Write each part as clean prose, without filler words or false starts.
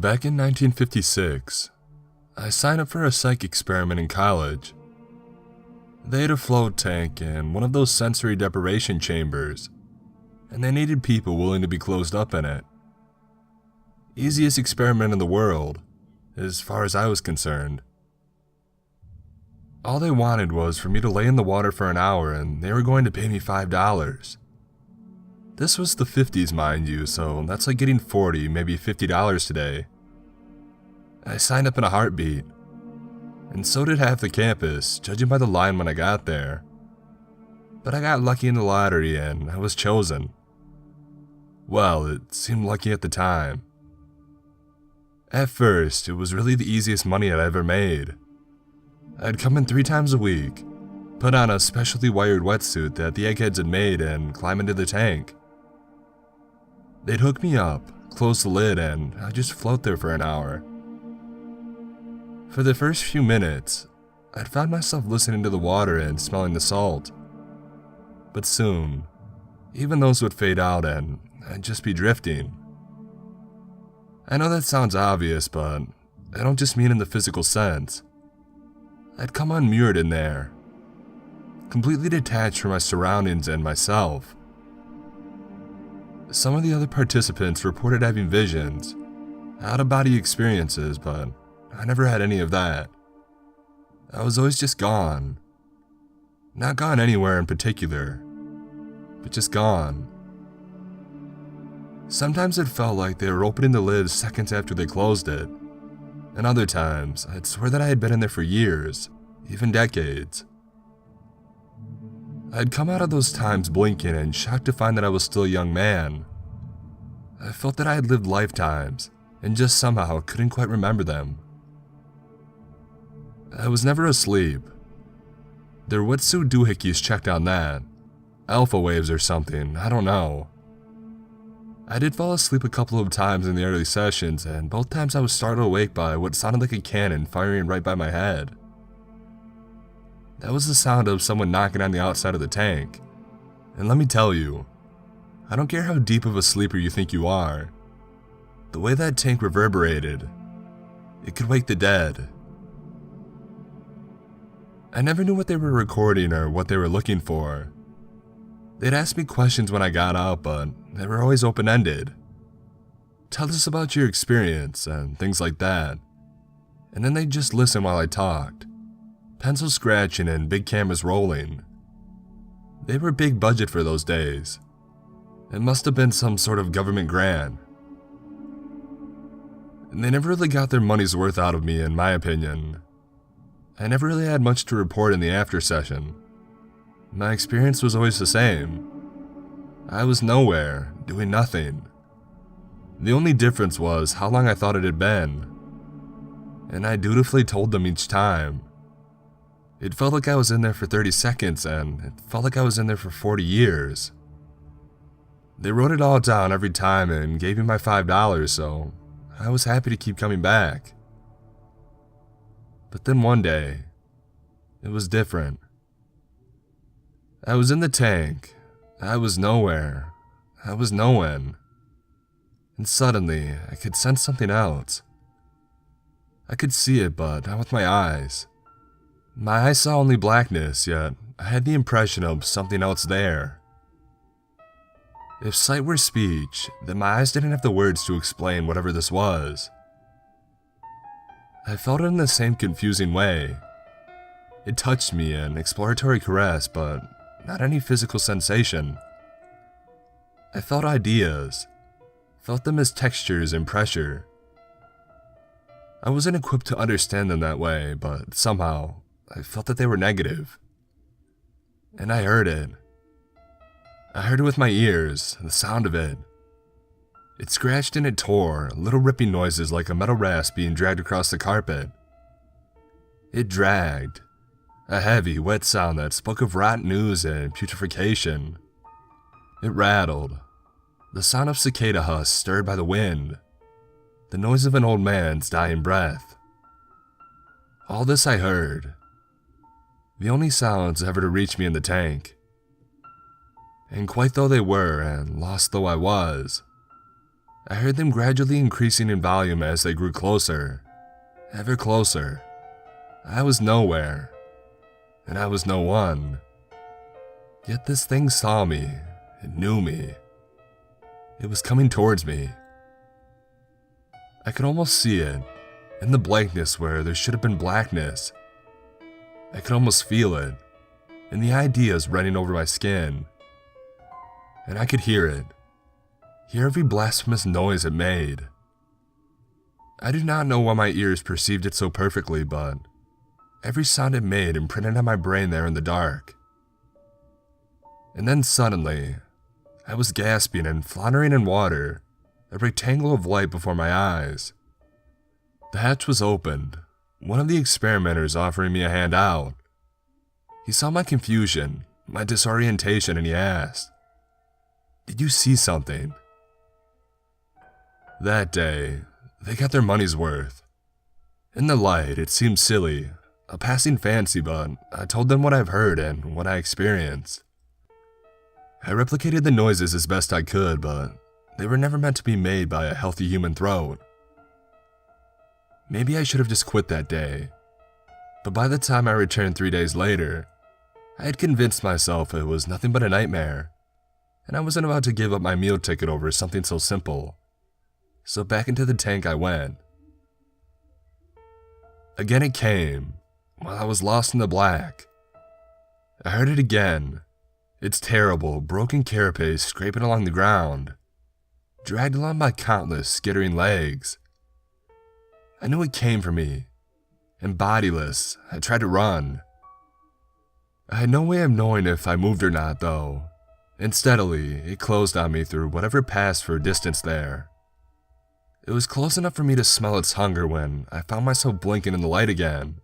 Back in 1956, I signed up for a psych experiment in college. They had a float tank and one of those sensory deprivation chambers, and they needed people willing to be closed up in it. Easiest experiment in the world, as far as I was concerned. All they wanted was for me to lay in the water for an hour and they were going to pay me $5. This was the 50s, mind you, so that's like getting $40, maybe $50 today. I signed up in a heartbeat, and so did half the campus, judging by the line when I got there. But I got lucky in the lottery and I was chosen. Well, it seemed lucky at the time. At first, it was really the easiest money I'd ever made. I'd come in 3 times a week, put on a specially wired wetsuit that the eggheads had made, and climb into the tank. They'd hook me up, close the lid, and I'd just float there for an hour. For the first few minutes, I'd found myself listening to the water and smelling the salt. But soon, even those would fade out and I'd just be drifting. I know that sounds obvious, but I don't just mean in the physical sense. I'd come unmoored in there, completely detached from my surroundings and myself. Some of the other participants reported having visions, out-of-body experiences, but I never had any of that. I was always just gone. Not gone anywhere in particular, but just gone. Sometimes it felt like they were opening the lid seconds after they closed it, and other times I'd swear that I had been in there for years, even decades. I'd come out of those times blinking and shocked to find that I was still a young man. I felt that I had lived lifetimes, and just somehow couldn't quite remember them. I was never asleep. Their wetsuit doohickeys checked on that. Alpha waves or something, I don't know. I did fall asleep a couple of times in the early sessions, and both times I was startled awake by what sounded like a cannon firing right by my head. That was the sound of someone knocking on the outside of the tank. And let me tell you, I don't care how deep of a sleeper you think you are. The way that tank reverberated, it could wake the dead. I never knew what they were recording or what they were looking for. They'd ask me questions when I got out, but they were always open-ended. Tell us about your experience and things like that. And then they'd just listen while I talked, pencil scratching and big cameras rolling. They were big budget for those days. It must have been some sort of government grant. And they never really got their money's worth out of me, in my opinion. I never really had much to report in the after session. My experience was always the same. I was nowhere, doing nothing. The only difference was how long I thought it had been. And I dutifully told them each time. It felt like I was in there for 30 seconds, and it felt like I was in there for 40 years. They wrote it all down every time and gave me my $5, so I was happy to keep coming back. But then one day, it was different. I was in the tank. I was nowhere. I was no one. And suddenly, I could sense something else. I could see it, but not with my eyes. My eyes saw only blackness, yet I had the impression of something else there. If sight were speech, then my eyes didn't have the words to explain whatever this was. I felt it in the same confusing way. It touched me, an exploratory caress, but not any physical sensation. I felt ideas, felt them as textures and pressure. I wasn't equipped to understand them that way, but somehow, I felt that they were negative. And I heard it. I heard it with my ears, the sound of it. It scratched and it tore, little ripping noises like a metal rasp being dragged across the carpet. It dragged, a heavy, wet sound that spoke of rotten ooze and putrefaction. It rattled, the sound of cicada husks stirred by the wind, the noise of an old man's dying breath. All this I heard, the only sounds ever to reach me in the tank. And quite though they were, and lost though I was, I heard them gradually increasing in volume as they grew closer, ever closer. I was nowhere, and I was no one. Yet this thing saw me, it knew me. It was coming towards me. I could almost see it, in the blankness where there should have been blackness. I could almost feel it, in the ideas running over my skin. And I could hear it, hear every blasphemous noise it made. I do not know why my ears perceived it so perfectly, but every sound it made imprinted on my brain there in the dark. And then suddenly, I was gasping and floundering in water, a rectangle of light before my eyes. The hatch was opened, one of the experimenters offering me a hand out. He saw my confusion, my disorientation, and he asked, "Did you see something?" That day, they got their money's worth. In the light, it seemed silly, a passing fancy, but I told them what I've heard and what I experienced. I replicated the noises as best I could, but they were never meant to be made by a healthy human throat. Maybe I should have just quit that day, but by the time I returned 3 days later, I had convinced myself it was nothing but a nightmare, and I wasn't about to give up my meal ticket over something so simple. So back into the tank I went. Again it came, while I was lost in the black. I heard it again, its terrible, broken carapace scraping along the ground, dragged along by countless skittering legs. I knew it came for me, and bodiless, I tried to run. I had no way of knowing if I moved or not, though, and steadily it closed on me through whatever passed for a distance there. It was close enough for me to smell its hunger when I found myself blinking in the light again,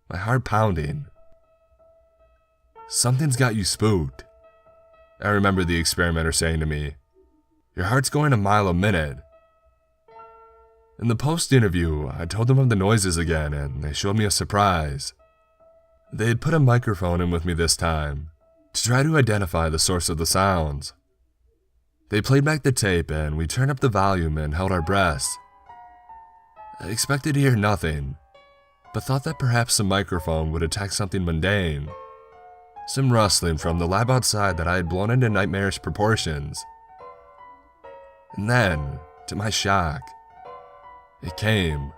my heart pounding. "Something's got you spooked," I remember the experimenter saying to me. "Your heart's going a mile a minute." In the post-interview, I told them of the noises again, and they showed me a surprise. They had put a microphone in with me this time, to try to identify the source of the sounds. They played back the tape, and we turned up the volume and held our breaths. I expected to hear nothing, but thought that perhaps the microphone would detect something mundane. Some rustling from the lab outside that I had blown into nightmarish proportions. And then, to my shock, it came.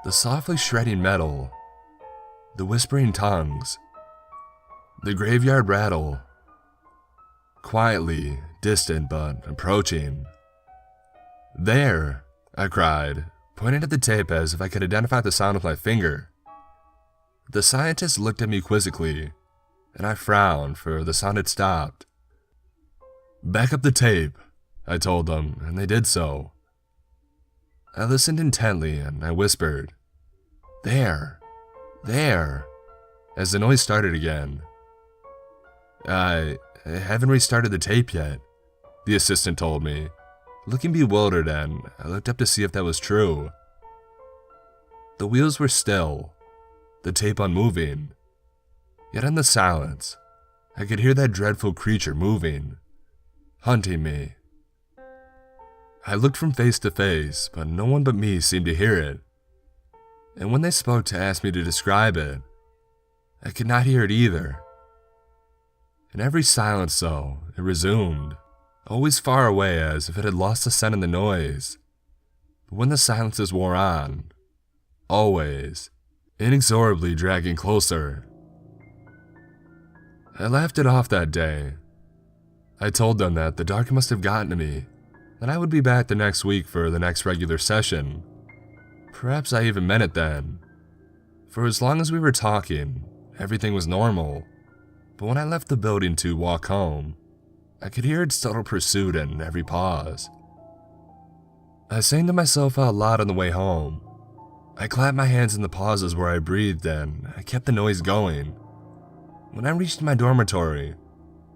The softly shredding metal, the whispering tongues, the graveyard rattle. Quietly, distant but approaching. "There!" I cried, pointing at the tape as if I could identify the sound with my finger. The scientist looked at me quizzically, and I frowned, for the sound had stopped. "Back up the tape," I told them, and they did so. I listened intently, and I whispered, "There! There!" as the noise started again. I haven't restarted the tape yet," the assistant told me, looking bewildered, and I looked up to see if that was true. The wheels were still, the tape unmoving, yet in the silence, I could hear that dreadful creature moving, hunting me. I looked from face to face, but no one but me seemed to hear it, and when they spoke to ask me to describe it, I could not hear it either. In every silence, though, it resumed, always far away as if it had lost the scent in the noise. But when the silences wore on, always, inexorably dragging closer. I laughed it off that day. I told them that the dark must have gotten to me, that I would be back the next week for the next regular session. Perhaps I even meant it then. For as long as we were talking, everything was normal. But when I left the building to walk home, I could hear its subtle pursuit in every pause. I sang to myself out loud on the way home. I clapped my hands in the pauses where I breathed, and I kept the noise going. When I reached my dormitory,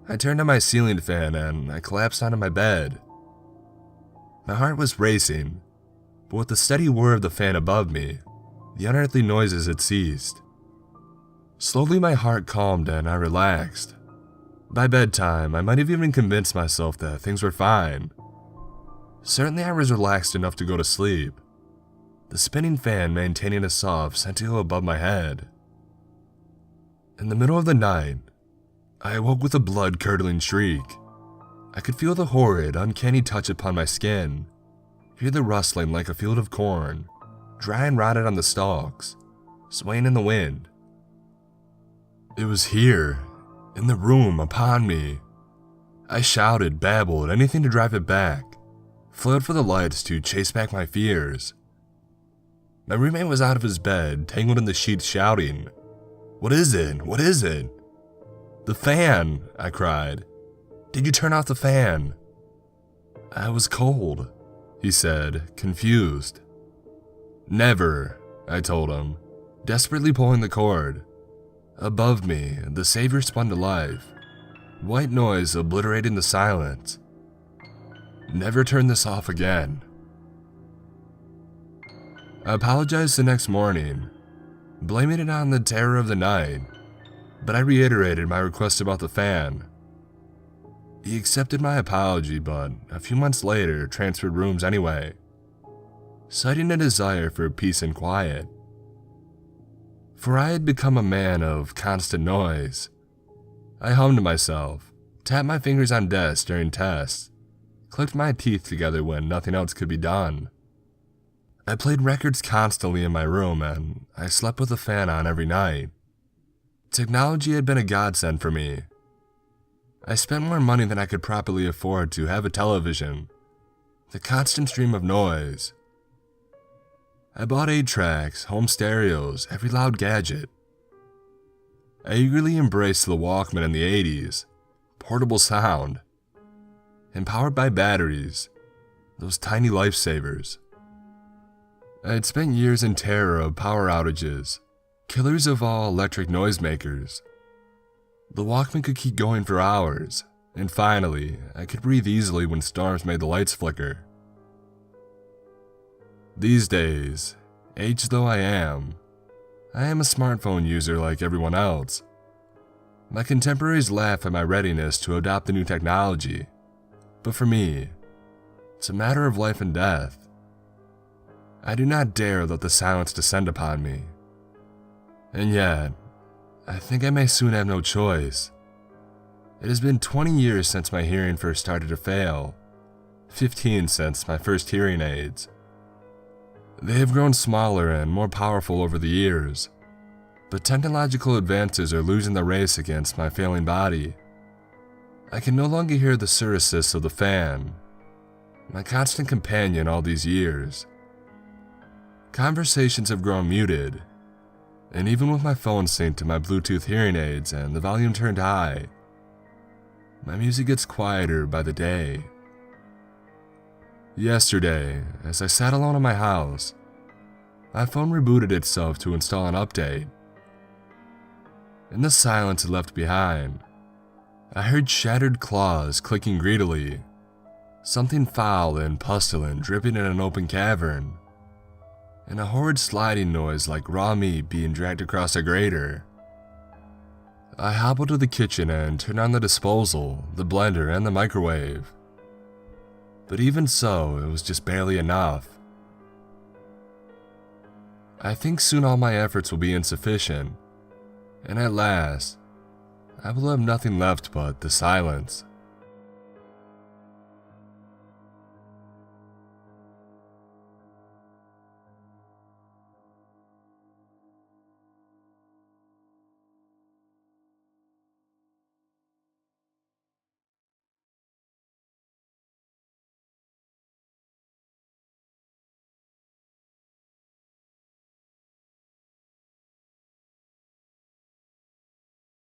I turned on my ceiling fan and I collapsed onto my bed. My heart was racing, but with the steady whir of the fan above me, the unearthly noises had ceased. Slowly my heart calmed and I relaxed. By bedtime, I might have even convinced myself that things were fine. Certainly I was relaxed enough to go to sleep, the spinning fan maintaining a soft centile above my head. In the middle of the night, I awoke with a blood-curdling shriek. I could feel the horrid, uncanny touch upon my skin, hear the rustling like a field of corn, dry and rotted on the stalks, swaying in the wind. It was here, in the room, upon me. I shouted, babbled, anything to drive it back, fled for the lights to chase back my fears. My roommate was out of his bed, tangled in the sheets, shouting, "What is it? What is it?" "The fan," I cried. "Did you turn off the fan?" "I was cold," he said, confused. "Never," I told him, desperately pulling the cord. Above me, the Savior spun to life, white noise obliterating the silence. "Never turn this off again." I apologized the next morning, blaming it on the terror of the night, but I reiterated my request about the fan. He accepted my apology, but a few months later transferred rooms anyway, citing a desire for peace and quiet. For I had become a man of constant noise. I hummed to myself, tapped my fingers on desks during tests, clicked my teeth together when nothing else could be done. I played records constantly in my room, and I slept with a fan on every night. Technology had been a godsend for me. I spent more money than I could properly afford to have a television, the constant stream of noise. I bought 8-tracks, home stereos, every loud gadget. I eagerly embraced the Walkman in the 80s, portable sound, and powered by batteries, those tiny lifesavers. I had spent years in terror of power outages, killers of all electric noisemakers. The Walkman could keep going for hours, and finally, I could breathe easily when storms made the lights flicker. These days, aged though I am a smartphone user like everyone else. My contemporaries laugh at my readiness to adopt the new technology, but for me, it's a matter of life and death. I do not dare let the silence descend upon me. And yet, I think I may soon have no choice. It has been 20 years since my hearing first started to fail, 15 since my first hearing aids. They have grown smaller and more powerful over the years, but technological advances are losing the race against my failing body. I can no longer hear the surrogist of the fan, my constant companion all these years. Conversations have grown muted, and even with my phone synced to my Bluetooth hearing aids and the volume turned high, my music gets quieter by the day. Yesterday, as I sat alone in my house, my phone rebooted itself to install an update. In the silence it left behind, I heard shattered claws clicking greedily, something foul and pestilent dripping in an open cavern, and a horrid sliding noise like raw meat being dragged across a grater. I hobbled to the kitchen and turned on the disposal, the blender, and the microwave. But even so, it was just barely enough. I think soon all my efforts will be insufficient, and at last, I will have nothing left but the silence.